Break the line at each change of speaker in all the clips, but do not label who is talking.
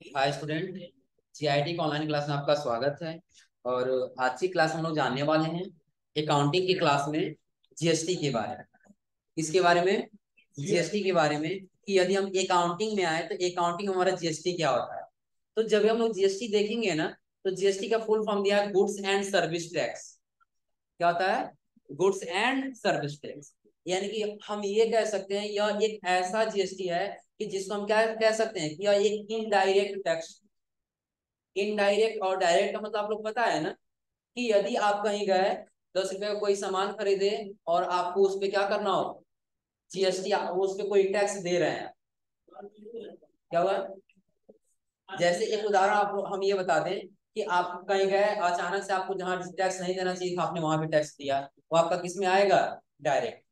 Hi student. GIT का online class में आपका स्वागत है। और आज की क्लास हम लोग जानने वाले हैं अकाउंटिंग की क्लास में जीएसटी के बारे में। इसके बारे में जीएसटी के बारे में कि यदि हम अकाउंटिंग में आए तो अकाउंटिंग में हमारा जीएसटी क्या होता है। तो जब भी हम लोग जीएसटी देखेंगे ना, तो जीएसटी का फुल फॉर्म दिया है गुड्स एंड सर्विस टैक्स। क्या होता है? Goods and service tax. यानी कि हम ये कह सकते हैं यह एक ऐसा जीएसटी है कि जिसको हम क्या कह सकते हैं कि यह एक इनडायरेक्ट टैक्स। इनडायरेक्ट और डायरेक्ट का मतलब आप लोग पता है ना, कि यदि आप कहीं गए 10 रुपए का कोई सामान खरीदे और आपको उस पे क्या करना हो, जीएसटी, उस पे कोई टैक्स दे रहे हैं। क्या हुआ? जैसे एक उदाहरण आप हम ये बता दें कि आप कहीं गए, अचानक से आपको जहां टैक्स नहीं देना चाहिए था आपने वहां पे टैक्स दिया, वो आपका किस में आएगा? डायरेक्ट।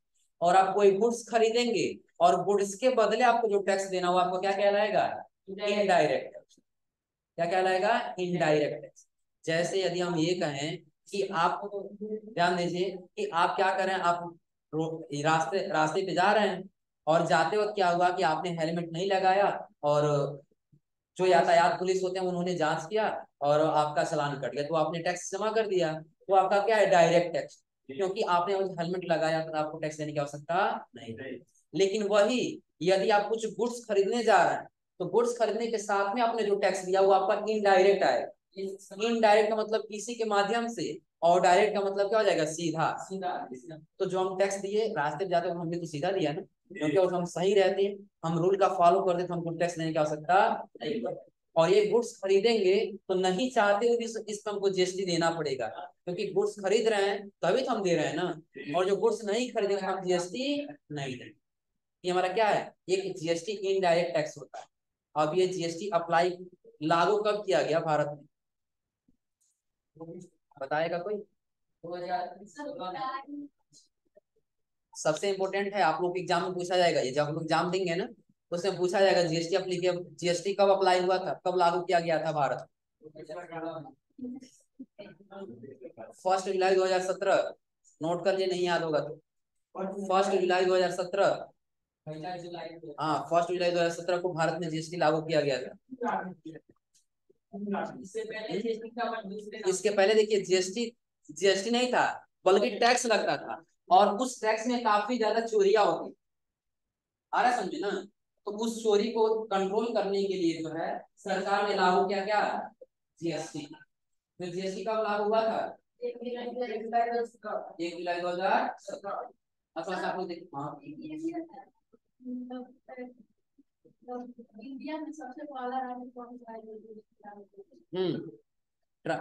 और आप कोई गुड्स खरीदेंगे और गुड्स के बदले आपको जो टैक्स देना हो आपको क्या कहलाएगा? इनडायरेक्ट। क्या कहलाएगा? Indirect tax. जैसे यदि हम ये कहें कि आप ध्यान दीजिए कि आप क्या करें, आप रास्ते रास्ते पे जा रहे हैं और जाते वक्त क्या हुआ कि आपने हेलमेट नहीं लगाया, और जो यातायात पुलिस होते हैं उन्होंने जांच किया और आपका चालान कट गया, तो आपने टैक्स जमा कर दिया। तो आपका क्या है? Direct tax. क्योंकि आपने हेलमेट लगाया तो आपको टैक्स देने की आवश्यकता नहीं। लेकिन वही यदि आप कुछ गुड्स खरीदने जा रहे हैं, तो गुड्स खरीदने के साथ में आपने जो टैक्स दिया वो आपका इनडायरेक्ट आएगा। इनडायरेक्ट का मतलब किसी के माध्यम से, और डायरेक्ट का मतलब क्या हो जाएगा? सीधा सीधा। तो जो हम टैक्स दिए रास्ते पे जाते हमने तो सीधा दिया ना, क्योंकि और हम सही रहते हैं, हम रूल का फॉलो करते तो हमको टैक्स देने की आवश्यकता नहीं। और ये गुड्स खरीदेंगे तो नहीं चाहते हुए भी इस पर हमको जीएसटी देना पड़ेगा, क्योंकि गुड्स खरीद रहे हैं तभी तो हम दे रहे हैं ना। और जो गुड्स नहीं खरीदेंगे हम जीएसटी नहीं देंगे। ये हमारा क्या है? एक जीएसटी इनडायरेक्ट टैक्स होता है। अब ये जीएसटी अप्लाई लागू कब किया गया भारत में? बताएगा कोई? 2000। सबसे इंपॉर्टेंट है, आप लोग एग्जाम में पूछा जाएगा, ये जब आप लोग एग्जाम देंगे ना तो उसमें पूछा जाएगा जीएसटी अप्लीकेबल, जीएसटी कब अप्लाई हुआ था, कब लागू किया गया था भारत में? 1 जुलाई 2017। नोट कर लिए, नहीं याद होगा तो 1 जुलाई 2017। हाँ, 1 जुलाई 2017 को भारत में जीएसटी लागू किया गया था। इसके पहले देखिए जीएसटी, जीएसटी नहीं था बल्कि टैक्स लगता था, और उस टैक्स में काफी ज्यादा चोरियां होती। आ रहा है समझे ना? तो उस चोरी को कंट्रोल करने के लिए जो है सरकार ने लागू किया क्या? जीएसटी। तो जीएसटी कब लागू हुआ था? 1 जुलाई 2017। अच्छा अच्छा, आप लोग देखो। हाँ, इंडिया में सबसे पहला राज्य कौन सा है?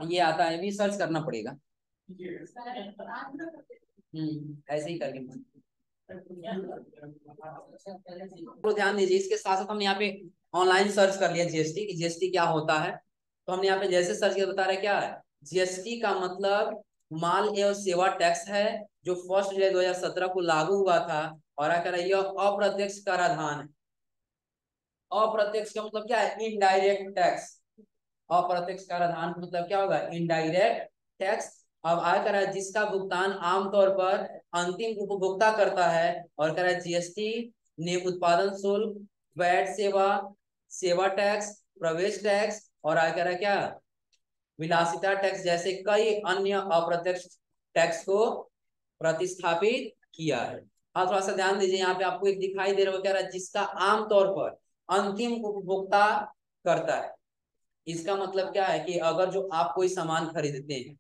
ये आता है, भी सर्च करना पड़ेगा। ऐसे ही करेंगे। तो ध्यान दीजिए, इसके साथ साथ हमने यहाँ पे ऑनलाइन सर्च कर लिया जीएसटी कि जीएसटी क्या होता है। तो हमने यहाँ पे जैसे सर्च किया बता रहे क्या है? जीएसटी का मतलब माल एवं सेवा टैक्स है, जो 1 जुलाई 2017 को लागू हुआ था। और क्या कह रहा है? यह अप्रत्यक्ष कराधान है। अप्रत्यक्ष का मतलब क्या है? Indirect tax. अप्रत्यक्ष कराधान का मतलब क्या होगा? Indirect tax. अब आय कर रहा है जिसका भुगतान आमतौर पर अंतिम उपभोक्ता करता है। और कह रहा है जीएसटी ने उत्पादन शुल्क, वैट सेवा, सेवा टैक्स, प्रवेश टैक्स और आय कर रहा है क्या? विलासिता टैक्स जैसे कई अन्य अप्रत्यक्ष टैक्स को प्रतिस्थापित किया है। हाँ, थोड़ा सा ध्यान दीजिए, यहाँ पे आपको एक दिखाई दे रहा है, कह रहा है जिसका आमतौर पर अंतिम उपभोक्ता करता है। इसका मतलब क्या है कि अगर जो आप कोई सामान खरीदते हैं,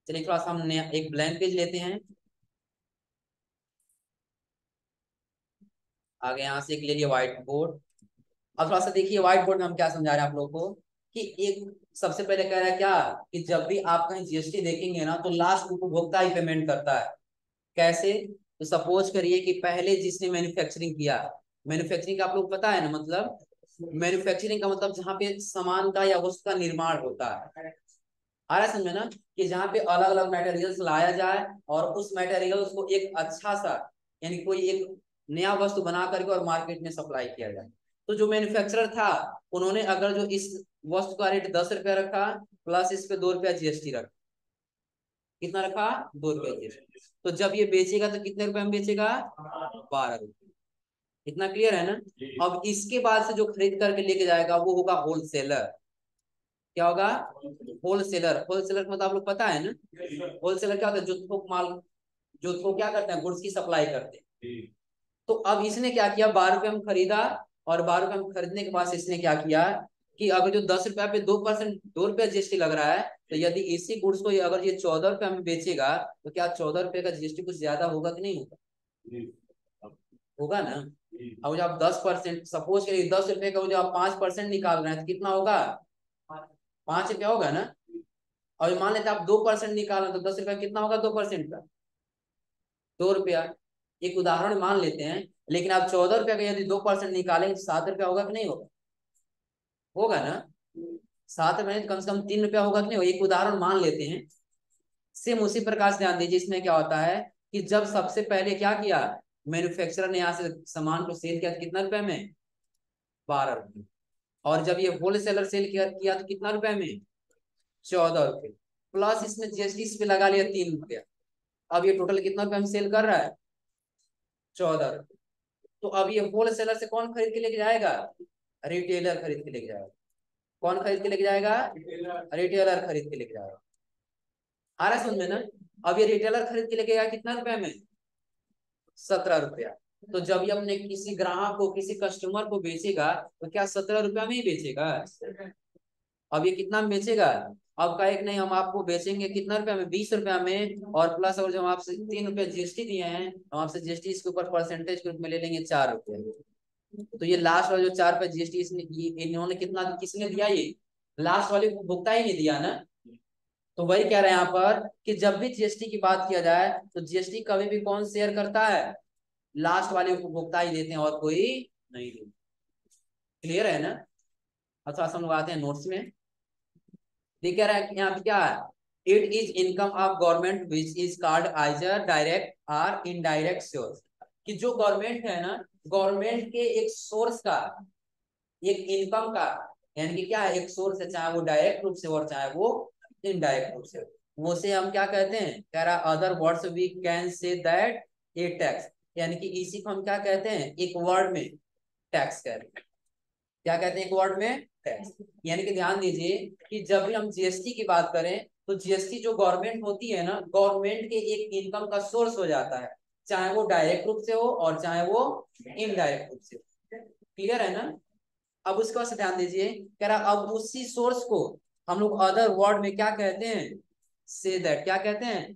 चलिए थोड़ा सा हम एक ब्लैंक पेज लेते हैं, आगे यहाँ से एक ले लिया व्हाइट बोर्ड। अब थोड़ा सा देखिए व्हाइट बोर्ड में हम क्या समझा रहे हैं आप लोगों को, कि एक सबसे पहले कह रहा है क्या, कि जब भी आप कहीं जीएसटी देखेंगे ना तो लास्ट उपभोक्ता ही पेमेंट करता है। कैसे? तो सपोज करिए कि पहले जिसने मैन्युफैक्चरिंग किया, मैन्युफैक्चरिंग का आप लोग पता है ना मतलब, मैन्युफैक्चरिंग का मतलब जहाँ पे सामान का या वस्तु का निर्माण होता है। आ रहा है समझ में ना, कि जहाँ पे अलग अलग मटेरियल्स लाया जाए और उस मटेरियल्स को एक अच्छा सा, यानी कोई एक नया वस्तु बना करके और मार्केट में सप्लाई किया जाए। तो जो मैन्युफैक्चरर था उन्होंने अगर जो इस वस्तु का रेट 10 रुपया रखा, प्लस इस पे 2 रुपया जीएसटी रखा, कितना रखा? 2 रुपया जीएसटी। तो जब ये बेचेगा तो कितने रुपए में बेचेगा? 12 रुपये। इतना क्लियर है ना। अब इसके बाद से जो खरीद करके लेके जाएगा वो होगा होलसेलर। क्या होगा? होलसेलर। होलसेलर मतलब आप लोग पता है ना, होलसेलर क्या होता है? जो थोक माल, जो थोक क्या करते हैं, गुड्स की सप्लाई करते हैं। तो अब इसने क्या किया, 12 रुपये में खरीदा, और 12 रुपये में खरीदने के बाद इसने क्या किया कि अगर जो 10 रुपया पे 2%, 2 रुपया जीएसटी लग रहा है, तो यदि इसी गुड्स को अगर ये 14 रुपया में बेचेगा, तो क्या 14 रुपये का जीएसटी कुछ ज्यादा होगा कि नहीं होगा? होगा ना। अब जब आप 10%, सपोज करिए 10 रुपये का जो आप 5% निकाल रहे हैं, तो कितना होगा? 5 रुपया होगा ना। और मान लेते हैं आप 2% निकाल रहे हैं, तो 10 रुपया कितना होगा 2% का? 2 रुपया। एक उदाहरण मान लेते हैं, लेकिन आप 14 रुपया का यदि 2% निकालेंगे तो 7 रुपया होगा कि नहीं होगा? होगा ना। 7 रुपये तो कम से कम 3 रुपया होगा कि नहीं होगा? एक उदाहरण मान लेते हैं। सेम उसी प्रकार से ध्यान दीजिए, इसमें क्या होता है कि जब सबसे पहले क्या किया, मैन्युफैक्चरर ने यहाँ से सामान को सेल किया, कितना रुपए में? 12 रुपये। और जब ये होलसेलर सेल किया तो कितना रुपए में? 14 रुपये। प्लस इसमें जीएसटी इस पे लगा लिया 3 रुपया। अब ये टोटल कितना रुपये में सेल कर रहा है? 14 रुपये। तो अब ये होलसेलर से कौन खरीद के लेके जाएगा? रिटेलर खरीद के लेके जाएगा। कौन खरीद के लेके जाएगा? रिटेलर खरीद के लेके जाएगा। आ रहा है समझ में ना। अब ये रिटेलर खरीद के लेके गया कितना रुपए में? 17 रुपया। तो जब ये अपने किसी ग्राहक को, किसी कस्टमर को बेचेगा, तो क्या 17 रुपया में ही बेचेगा? अब ये कितना में बेचेगा? अब कहे कि नहीं, हम आपको बेचेंगे कितना रुपया में? 20 रुपया में, और प्लस और जब आपसे 3 रुपया जीएसटी दिए हैं, हम आपसे जीएसटी इसके ऊपर परसेंटेज के रूप में ले लेंगे 4 रुपया। तो ये लास्ट वाला जो 4 रुपया जीएसटी इन्होंने कितना, किसने दिया? ये लास्ट वाले को भुगता ही नहीं दिया ना। तो वही कह रहे हैं यहाँ पर कि जब भी जीएसटी की बात किया जाए, तो जीएसटी कभी भी कौन शेयर करता है? लास्ट वाले उपभोक्ता ही देते हैं, और कोई नहीं देते। क्लियर है ना। अब थोड़ा सा हम लोग आते हैं नोट्स में। ठीक है, यहाँ पे क्या है? It is income of government which is called आइजर direct और इनडायरेक्ट सोर्स। कि जो गवर्नमेंट है ना, गवर्नमेंट के एक सोर्स का, एक इनकम का, यानी कि क्या है, एक सोर्स है, चाहे वो डायरेक्ट रूप से और चाहे वो इनडायरेक्ट रूप से। वो से हम क्या कहते हैं? कह रहा other words we can say that a tax. यानी कि इसी को हम क्या कहते हैं, एक वर्ड में टैक्स कहते हैं। क्या कहते हैं एक वर्ड में? टैक्स। यानी कि ध्यान दीजिए कि जब भी हम जीएसटी की बात करें, तो जीएसटी जो गवर्नमेंट होती है ना, गवर्नमेंट के एक इनकम का सोर्स हो जाता है, चाहे वो डायरेक्ट रूप से हो और चाहे वो इनडायरेक्ट रूप से हो। क्लियर है ना। अब उसके बाद ध्यान दीजिए, कह रहा अब उसी सोर्स को हम लोग अदर वर्ड में क्या कहते हैं? से दैट क्या कहते हैं?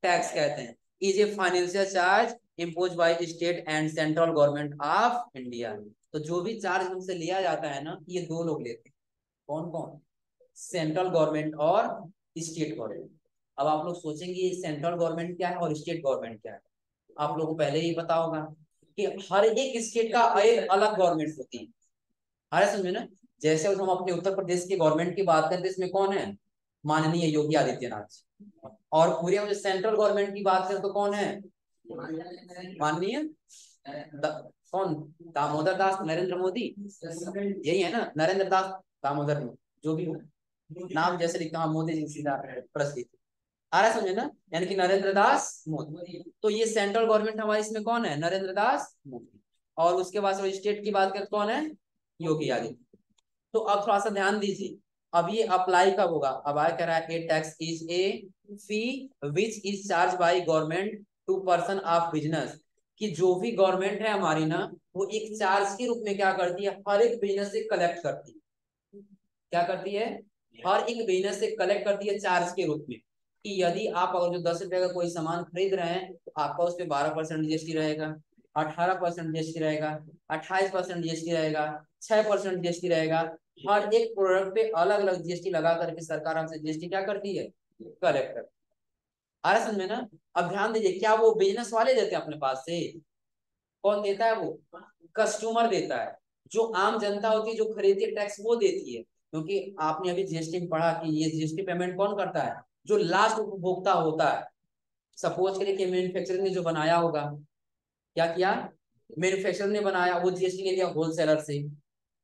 टैक्स कहते हैं। Is a financial charge impose by state and central government of India. तो जो भी चार्ज हमसे लिया जाता है ना, ये दो लोग लेते हैं। कौन कौन? सेंट्रल गवर्नमेंट और स्टेट गवर्नमेंट। अब आप लोग सोचेंगे सेंट्रल गवर्नमेंट क्या है और स्टेट गवर्नमेंट क्या है। आप लोगों को पहले ही पता होगा कि हर एक स्टेट का एक अलग गवर्नमेंट होती है। अरे समझे ना। जैसे हम अपने उत्तर प्रदेश की गवर्नमेंट की बात करें, तो इसमें कौन है? माननीय योगी आदित्यनाथ जी। और पूरे में सेंट्रल गवर्नमेंट की बात करें तो कौन है? माननीय कौन? दामोदर दास नरेंद्र मोदी। यही है ना, नरेंद्र दास दामोदर मोदी, जो भी हो, नाम जैसे लिखता हूँ मोदी जी सीधा प्रसिद्ध। आ रहा समझे ना। यानी कि नरेंद्र दास मोदी। तो ये सेंट्रल गवर्नमेंट हमारे इसमें कौन है? नरेंद्र दास मोदी। और उसके बाद स्टेट की बात करें कौन है? योगी आदित्यनाथ। तो अब थोड़ा सा ध्यान दीजिए, अब ये अप्लाई कब होगा? अब आया कह रहा है a tax is a fee which is charge by government to person of business. कि जो भी गवर्नमेंट है हमारी ना, वो एक चार्ज के रूप में क्या करती है, हर एक बिजनेस से कलेक्ट करती है। क्या करती है? हर एक बिजनेस से कलेक्ट करती है चार्ज के रूप में। कि यदि आप अगर जो 10 रुपए का कोई सामान खरीद रहे हैं, तो आपका उस पर 12% जीएसटी रहेगा, 18% जीएसटी रहेगा, 28% जीएसटी रहेगा, 6% जीएसटी रहेगा। हर एक प्रोडक्ट पे अलग अलग जीएसटी लगा करके सरकार हमसे जीएसटी क्या करती है? कलेक्ट करती है। आ रहा समझ में ना। अब ध्यान दीजिए, क्या वो बिजनेस वाले देते हैं अपने पास से? कौन देता है? वो कस्टमर देता है। जो आम जनता होती है, जो खरीदती है टैक्स, वो देती है। क्योंकि आपने अभी जीएसटी में पढ़ा कि ये जीएसटी पेमेंट कौन करता है? जो लास्ट उपभोक्ता होता है। सपोज करिए कि मैन्युफैक्चरर ने जो बनाया होगा, क्या किया? मैन्युफैक्चरर ने बनाया, वो जीएसटी ले लिया होलसेलर से।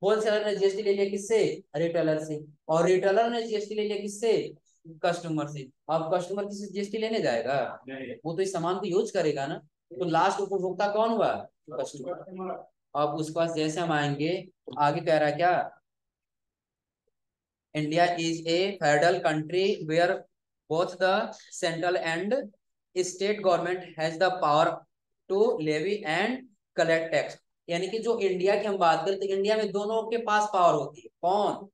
होलसेलर ने जीएसटी ले लिया किससे? रिटेलर से। और रिटेलर ने जीएसटी ले लिया किससे? कस्टमर से। अब कस्टमर किसी जीएसटी लेने जाएगा? वो तो इस सामान को यूज करेगा ना। तो लास्ट उपभोक्ता कौन हुआ? कस्टमर। अब उसके पास जैसे हम आएंगे, आगे कह रहा है क्या, India is a federal country where both the central and state government has the power to levy and collect tax. यानी कि जो इंडिया की हम बात करें तो इंडिया में दोनों के पास पावर होती है। कौन?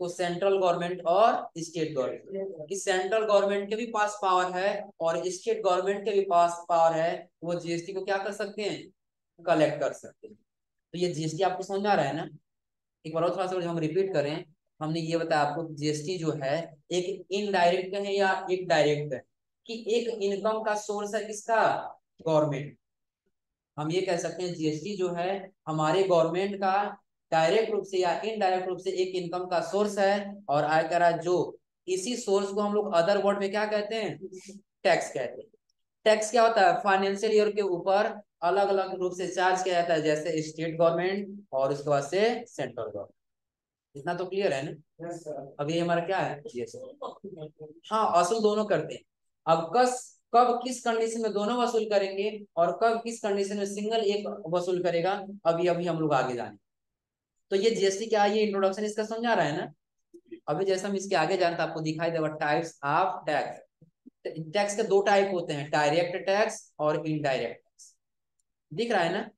तो सेंट्रल गवर्नमेंट और स्टेट गवर्नमेंट। कि सेंट्रल गवर्नमेंट के भी पास पावर है और स्टेट गवर्नमेंट के भी पास पावर है, वो जीएसटी को क्या कर सकते हैं, कलेक्ट कर सकते हैं। तो ये जीएसटी आपको समझ में आ रहा है ना? एक बार और थोड़ा सा हम रिपीट करें। हमने ये बताया आपको जीएसटी जो है एक इनडायरेक्ट है या एक डायरेक्ट है, कि एक इनकम का सोर्स है किसका, गवर्नमेंट। हम ये कह सकते हैं जीएसटी जो है हमारे गवर्नमेंट का डायरेक्ट रूप से या इनडायरेक्ट रूप से एक इनकम का सोर्स है। और आयकर जो इसी सोर्स को हम लोग अदर वर्ड में क्या कहते हैं, टैक्स कहते हैं। टैक्स क्या होता है, फाइनेंशियल ईयर के ऊपर अलग अलग रूप से चार्ज किया जाता है, जैसे स्टेट गवर्नमेंट और उसके बाद से सेंट्रल गवर्नमेंट। इतना तो क्लियर है ना? अब ये हमारा क्या है, जीएसटी। हाँ, असूल दोनों करते हैं। अब कब किस कंडीशन में दोनों वसूल करेंगे और कब किस कंडीशन में सिंगल एक वसूल करेगा, अभी अभी हम लोग आगे जाने। तो ये जीएसटी क्या है, ये इंट्रोडक्शन इसका समझा रहा है ना? अभी जैसे हम इसके आगे जानते हैं आपको दिखाई देगा टाइप्स ऑफ टैक्स। टैक्स के दो टाइप होते हैं, डायरेक्ट टैक्स और इनडायरेक्ट टैक्स। दिख रहा है ना?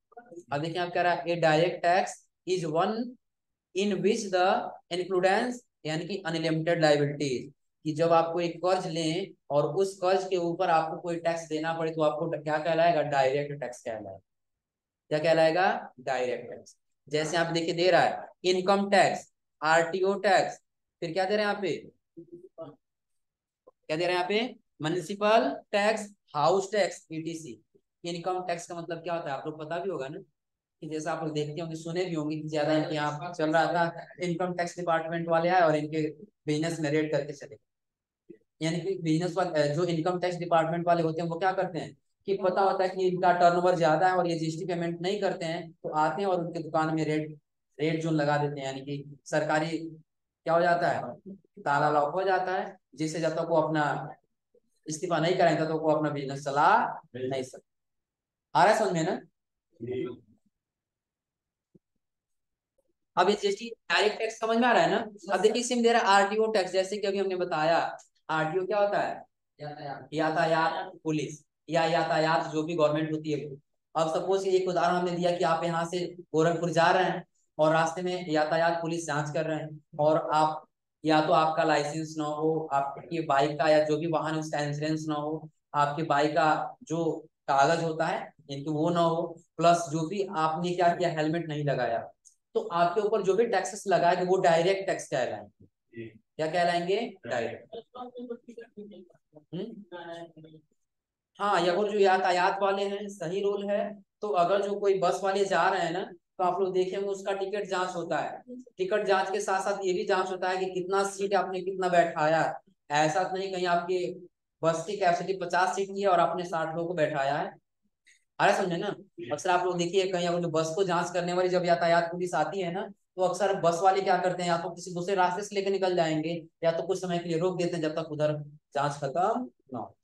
अब देखिए आप कह रहा है a direct tax is one in which the incidence यानी कि अनलिमिटेड लाइबिलिटीज, कि जब आप कोई कर्ज लें और उस कर्ज के ऊपर आपको कोई टैक्स देना पड़े तो आपको क्या कहलाएगा, डायरेक्ट टैक्स कहलाएगा। क्या कहलाएगा, डायरेक्ट टैक्स। जैसे आप देखिए दे रहा है इनकम टैक्स, आरटीओ टैक्स, फिर क्या दे रहे हैं यहाँ पे, क्या दे रहे हैं यहाँ पे, municipal tax, house tax, etc. Income tax का मतलब क्या होता है आप लोग पता भी होगा ना, कि जैसा आप लोग देखते होंगे सुने भी होंगे कि ज्यादा इनके यहाँ चल रहा था, इनकम टैक्स डिपार्टमेंट वाले आए और इनके बिजनेस में रेड करके चले। यानी कि बिजनेस वाले जो इनकम टैक्स डिपार्टमेंट वाले होते हैं वो क्या करते हैं, कि पता होता है कि इनका टर्नओवर ज्यादा है और ये जीएसटी पेमेंट नहीं करते हैं, तो आते हैं और उनके दुकान में रेड जोन लगा देते हैं। यानी कि सरकारी क्या हो जाता है, ताला लॉक हो जाता है, जिससे जब तक वो अपना इस्तीफा नहीं करेंगे तब तक वो अपना बिजनेस चला नहीं सकते। आ रहा है समझ में ना? अब ये जीएसटी डायरेक्ट टैक्स समझ में आ रहा है ना? अब देखिए इसमें दे रहा है आरटीओ टैक्स, जैसे कि अभी हमने बताया आरटीओ क्या होता है, यातायात पुलिस या यातायात जो भी गवर्नमेंट होती है वो। अब सपोज एक उदाहरण हमने दिया कि आप यहाँ से गोरखपुर जा रहे हैं और रास्ते में यातायात पुलिस जांच कर रहे हैं और आप या तो आपका लाइसेंस ना हो, आपकी बाइक का या जो भी वाहन है उसका इंश्योरेंस ना हो, आपकी बाइक का जो कागज होता है इनके वो ना हो, प्लस जो भी आपने क्या किया, हेलमेट नहीं लगाया, तो आपके ऊपर जो भी टैक्सेस लगाएंगे वो डायरेक्ट टैक्स कहलाएंगे। क्या कहलाएंगे, डायरेक्ट। हाँ, या और जो यातायात वाले हैं सही रूल है। तो अगर जो कोई बस वाले जा रहे हैं ना, तो आप लोग देखेंगे उसका टिकट जांच होता है। टिकट जांच के साथ साथ ये भी जांच होता है कि कितना सीट आपने कितना बैठाया है। ऐसा तो नहीं कहीं आपकी बस की कैपेसिटी 50 सीट की है और आपने 60 लोगों को बैठाया है। अरे समझे ना? अक्सर आप लोग देखिए कहीं अगर जो बस को जांच करने वाली जब यातायात पुलिस आती है ना, तो अक्सर बस वाले क्या करते हैं, या तो किसी दूसरे रास्ते से लेकर निकल जाएंगे या तो कुछ समय के लिए रोक देते हैं जब तक उधर जांच खत्म ना हो।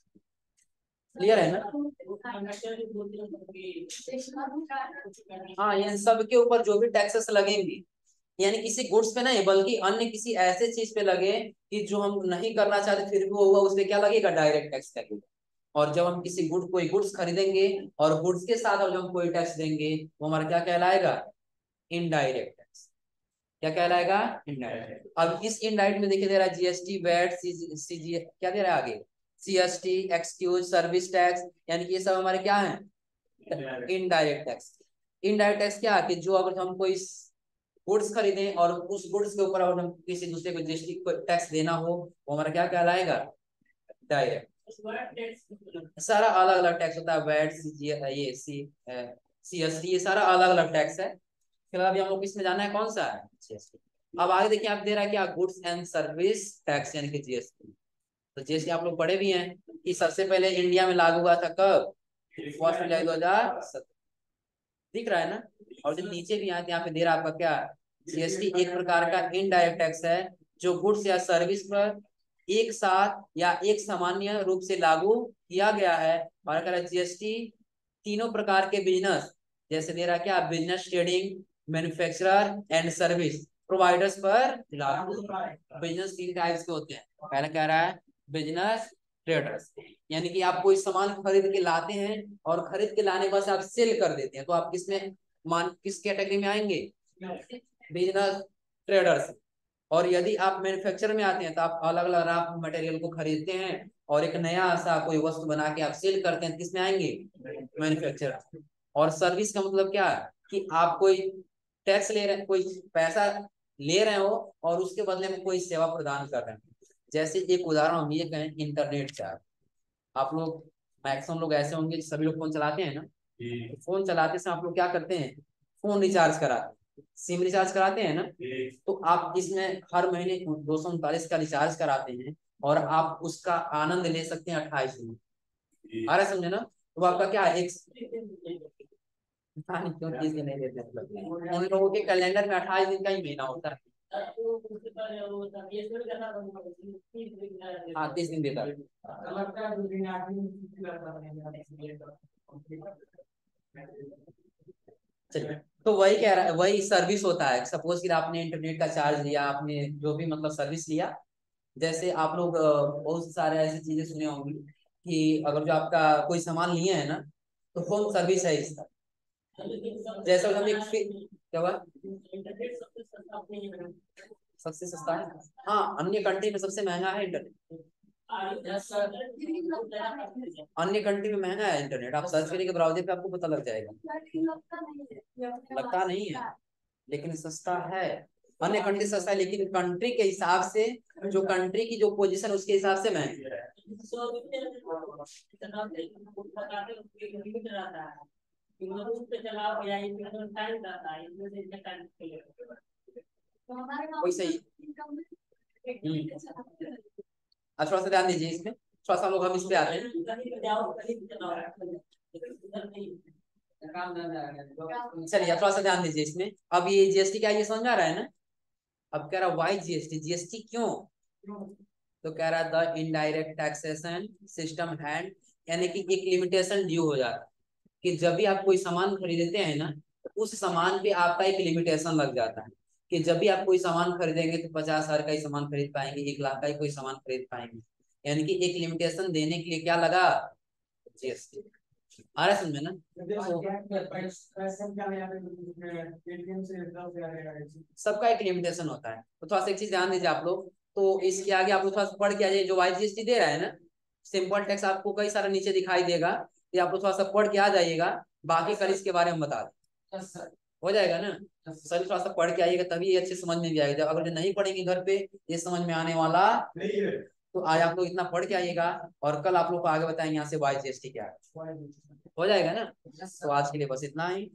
क्लियर है ना? हाँ, इन सब के ऊपर जो भी टैक्सेस लगेंगे, यानी किसी गुड्स पे नहीं बल्कि अन्य किसी ऐसे चीज पे लगे कि जो हम नहीं करना चाहते फिर भी वो हुआ, उस पे क्या लगेगा, डायरेक्ट टैक्स लगेगा। और जब हम किसी कोई गुड्स खरीदेंगे और गुड्स के साथ जब हम कोई टैक्स देंगे वो हमारा क्या कहलाएगा, इनडायरेक्ट टैक्स। क्या कहलाएगा, इनडायरेक्ट। अब इस इनडायरेक्ट में देखिए दे रहा है जीएसटी, वैट, सीजी, क्या दे रहा है आगे, सीएसटी, एक्सक्यूज सर्विस टैक्स, यानी कि ये सब हमारे क्या है, इनडायरेक्ट टैक्स। इनडायरेक्ट टैक्स क्या है कि जो अगर हम कोई गुड्स खरीदें और उस गुड्स के ऊपर अगर हम किसी दूसरे को जीएसटी को टैक्स देना हो, वो हमारा क्या कहलाएगा, डायरेक्ट। सारा अलग अलग टैक्स होता है, वैट, ये सीएसटी, ये सारा अलग अलग टैक्स है। फिलहाल अभी हम लोग इसमें जाना है कौन सा है, जीएसटी। अब आगे देखिए आप दे रहा है क्या, गुड्स एंड सर्विस टैक्स यानी कि जीएसटी। तो जीएसटी आप लोग पढ़े भी हैं कि सबसे पहले इंडिया में लागू हुआ था कब, 1 जुलाई 2017। दिख रहा है ना? और जो नीचे भी यहाँ पे दे रहा है आपका क्या, जीएसटी एक प्रकार का इनडायरेक्ट टैक्स है जो गुड्स या सर्विस पर एक साथ या एक सामान्य रूप से लागू किया गया है। और अगर जीएसटी तीनों प्रकार के बिजनेस जैसे दे रहा क्या, business, trading, manufacturer and service providers पर लागू। बिजनेस 3 टाइप्स के होते हैं। पहला कह रहा है बिजनेस ट्रेडर्स, यानी कि आप कोई सामान खरीद के लाते हैं और खरीद के लाने के बाद आप सेल कर देते हैं, तो आप किसमें किस कैटेगरी में आएंगे, बिजनेस ट्रेडर्स। और यदि आप मैन्युफैक्चर में आते हैं तो आप अलग अलग रॉ मटेरियल को खरीदते हैं और एक नया सा कोई वस्तु बना के आप सेल करते हैं, किसमें आएंगे, मैन्युफैक्चर। और सर्विस का मतलब क्या है कि आप कोई टैक्स ले रहे हैं, कोई पैसा ले रहे हो और उसके बदले में कोई सेवा प्रदान कर रहे हैं। जैसे एक उदाहरण हम ये कहें, इंटरनेट चार्ज। आप लोग मैक्सिमम लोग ऐसे होंगे, सभी लोग फोन चलाते हैं ना, तो फोन चलाते समय आप लोग क्या करते हैं, फोन रिचार्ज कराते हैं, सिम रिचार्ज कराते हैं ना। तो आप इसमें हर महीने 239 का रिचार्ज कराते हैं और आप उसका आनंद ले सकते हैं 28 दिन। आ रहा है समझे ना। तो आपका क्या है, एक पता नहीं क्यों 30 दिन नहीं देते हैं, मतलब उन लोगों के कैलेंडर में 28 दिन का ही महीना होता है। हाँ 30 दिन देता है। चलिए, तो वही कह रहा है, वही सर्विस होता है। सपोज कि आपने इंटरनेट का चार्ज लिया, आपने जो भी मतलब सर्विस लिया। जैसे आप लोग बहुत सारे ऐसी चीजें सुने होंगी कि अगर जो आपका कोई सामान लिए है ना, तो होम सर्विस है इसका। जैसे हम एक क्या हुआ, सबसे सस्ता है। हाँ, अन्य कंट्री में सबसे महंगा है इंटरनेट। अन्य कंट्री में महंगा है इंटरनेट, आप सर्च करेंगे ब्राउजर पे आपको पता लग जाएगा। लगता नहीं है, लेकिन सस्ता है। अन्य कंट्री सस्ता है, लेकिन कंट्री के हिसाब से, जो कंट्री की जो पोजीशन उसके हिसाब से महंगा है। वही सही। थोड़ा सा ध्यान दीजिए इसमें, थोड़ा सा लोग हम इस पे आते हैं। चलिए थोड़ा सा ध्यान दीजिए इसमें। अब ये जीएसटी क्या, ये समझ में आ रहा है ना। अब कह रहा वाई जीएसटी, जीएसटी क्यों, तो कह रहा the indirect taxation system hand, यानी कि एक लिमिटेशन ड्यू हो जाता है कि जब भी आप कोई सामान खरीदते हैं ना, तो उस सामान पे आपका एक लिमिटेशन लग जाता है कि जब भी आप कोई सामान खरीदेंगे तो 50,000 का ही सामान खरीद पाएंगे, 1 लाख का ही कोई सामान खरीद पाएंगे। यानी कि एक लिमिटेशन देने के लिए क्या लगा, जीएसटी। आ रहा है समझ में ना। सबका एक लिमिटेशन होता है। तो थोड़ा सा एक चीज ध्यान दीजिए आप लोग, तो इसके आगे आप लोग थोड़ा सा पढ़ के आ जाइए। जो वाई जीएसटी दे रहा है ना, सिंपल टैक्स आपको कई सारा नीचे दिखाई देगा, ये आप लोग थोड़ा सा पढ़ के आ जाइएगा। बाकी कल इसके बारे में बता दें, हो जाएगा ना। सर थोड़ा सा पढ़ के आइएगा, तभी ये अच्छे समझ में भी आएगा। अगर जो नहीं पढ़ेंगे घर पे, ये समझ में आने वाला नहीं है। तो आज आप लोग इतना पढ़ के आइएगा और कल आप लोग को आगे बताएंगे यहाँ से वाई जीएसटी क्या है, हो जाएगा ना। तो आज के लिए बस इतना ही।